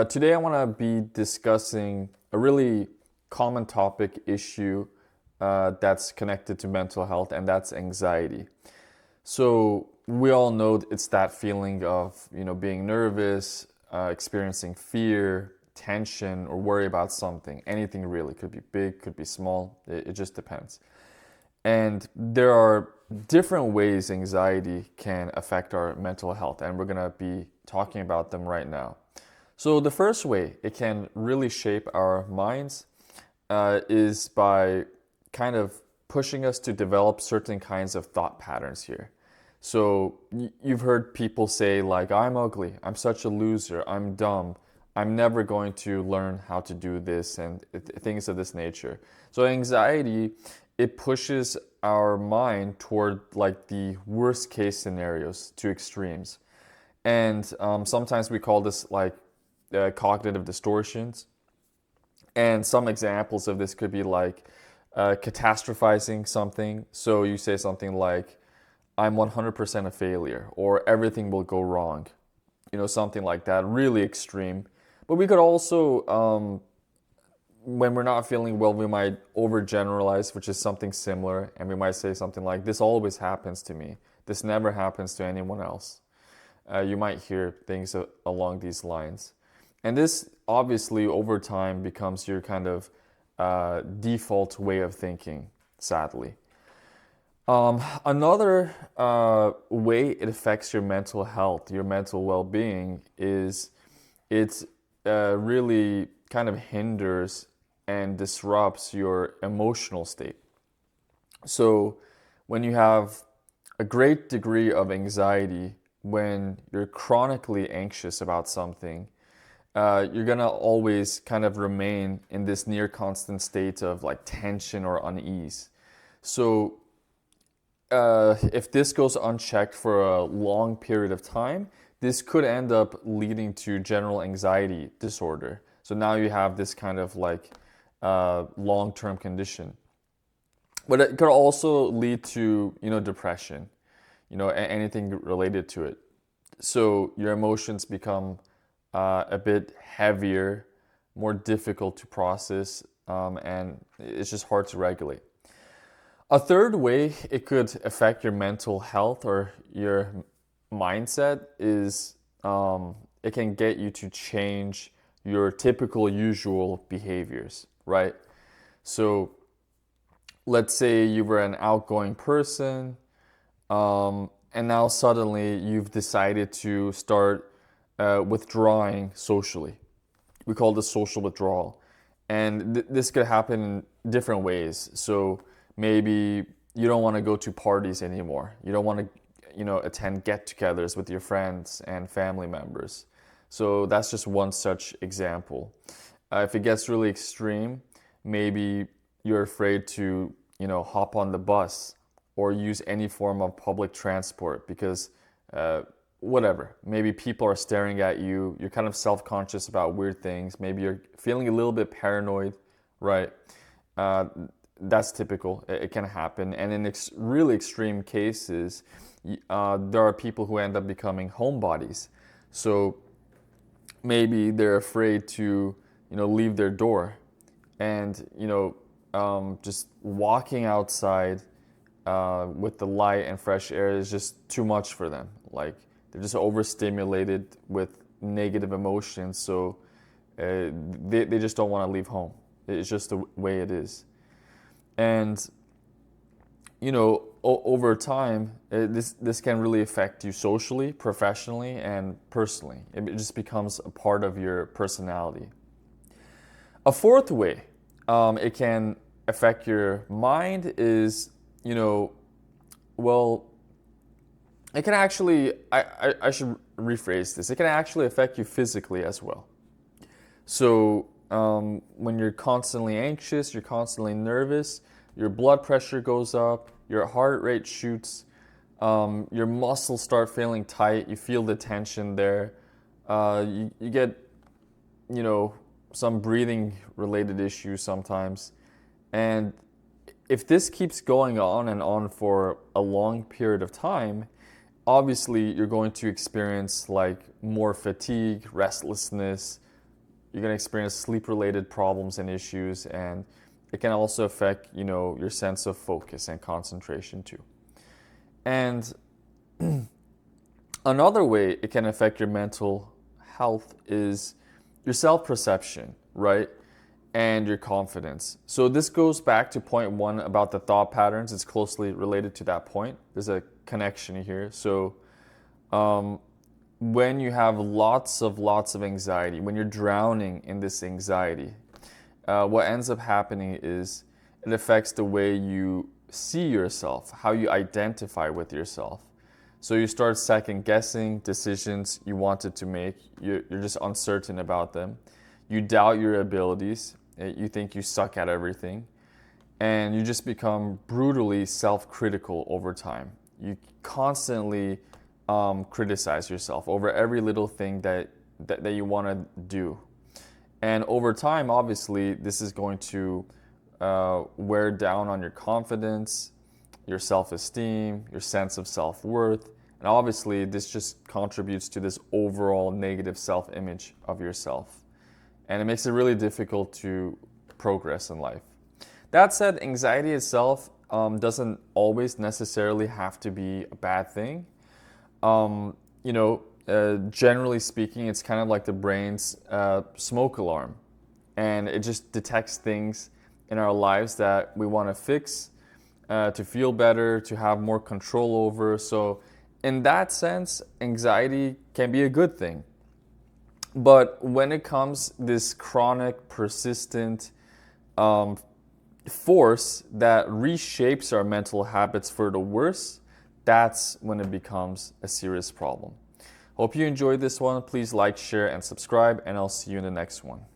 Today I want to be discussing a really common topic issue that's connected to mental health, and that's anxiety. So we all know it's that feeling of being nervous, experiencing fear, tension, or worry about something. Anything really could be big, could be small. It just depends. And there are different ways anxiety can affect our mental health, and we're gonna be talking about them right now. So the first way it can really shape our minds is by kind of pushing us to develop certain kinds of thought patterns here. So you've heard people say like, I'm ugly, I'm such a loser, I'm dumb, I'm never going to learn how to do this, and things of this nature. So anxiety, it pushes our mind toward like the worst case scenarios to extremes. And sometimes we call this like cognitive distortions. And some examples of this could be like catastrophizing something. So you say something like, I'm 100% a failure, or everything will go wrong, something like that, really extreme. But we could also, when we're not feeling well, we might overgeneralize, which is something similar, and we might say something like, this always happens to me. This never happens to anyone else. You might hear things along these lines. And this obviously over time becomes your kind of default way of thinking, sadly. Another way it affects your mental health, your mental well-being, is it really kind of hinders and disrupts your emotional state. So when you have a great degree of anxiety, when you're chronically anxious about something, you're gonna always kind of remain in this near constant state of like tension or unease. So if this goes unchecked for a long period of time, this could end up leading to general anxiety disorder. So now you have this kind of like long-term condition. But it could also lead to, depression, anything related to it. So your emotions become a bit heavier, more difficult to process, and it's just hard to regulate. A third way it could affect your mental health or your mindset is it can get you to change your typical usual behaviors, right? So let's say you were an outgoing person, and now suddenly you've decided to start withdrawing socially. We call this social withdrawal. And this could happen in different ways. So maybe you don't want to go to parties anymore. You don't want to, attend get-togethers with your friends and family members. So that's just one such example. If it gets really extreme, maybe you're afraid to, hop on the bus or use any form of public transport because whatever, maybe people are staring at you, you're kind of self-conscious about weird things, maybe you're feeling a little bit paranoid, right? That's typical, it can happen. And in really extreme cases, there are people who end up becoming homebodies. So maybe they're afraid to, leave their door, and, just walking outside with the light and fresh air is just too much for them. Like, they're just overstimulated with negative emotions, so they just don't want to leave home. It's just the way it is. And over time, this can really affect you socially, professionally, and personally. It just becomes a part of your personality. A fourth way it can affect your mind is, well, it can actually, I should rephrase this, it can actually affect you physically as well. So when you're constantly anxious, you're constantly nervous, your blood pressure goes up, your heart rate shoots, your muscles start feeling tight, you feel the tension there, you get, some breathing related issues sometimes. And if this keeps going on and on for a long period of time, obviously you're going to experience like more fatigue, restlessness, you're going to experience sleep-related problems and issues, and it can also affect, your sense of focus and concentration too. And another way it can affect your mental health is your self-perception, right? And your confidence. So this goes back to point one about the thought patterns. It's closely related to that point. There's a connection here. So when you have lots of anxiety, when you're drowning in this anxiety, what ends up happening is it affects the way you see yourself, how you identify with yourself. So you start second guessing decisions you wanted to make. You're just uncertain about them. You doubt your abilities. You think you suck at everything. And you just become brutally self-critical over time. You constantly criticize yourself over every little thing that you want to do. And over time, obviously, this is going to wear down on your confidence, your self-esteem, your sense of self-worth. And obviously, this just contributes to this overall negative self-image of yourself. And it makes it really difficult to progress in life. That said, anxiety itself doesn't always necessarily have to be a bad thing. Generally speaking, it's kind of like the brain's smoke alarm. And it just detects things in our lives that we want to fix, to feel better, to have more control over. So in that sense, anxiety can be a good thing. But when it comes this chronic, persistent force that reshapes our mental habits for the worse, that's when it becomes a serious problem. Hope you enjoyed this one. Please like, share, and subscribe, and I'll see you in the next one.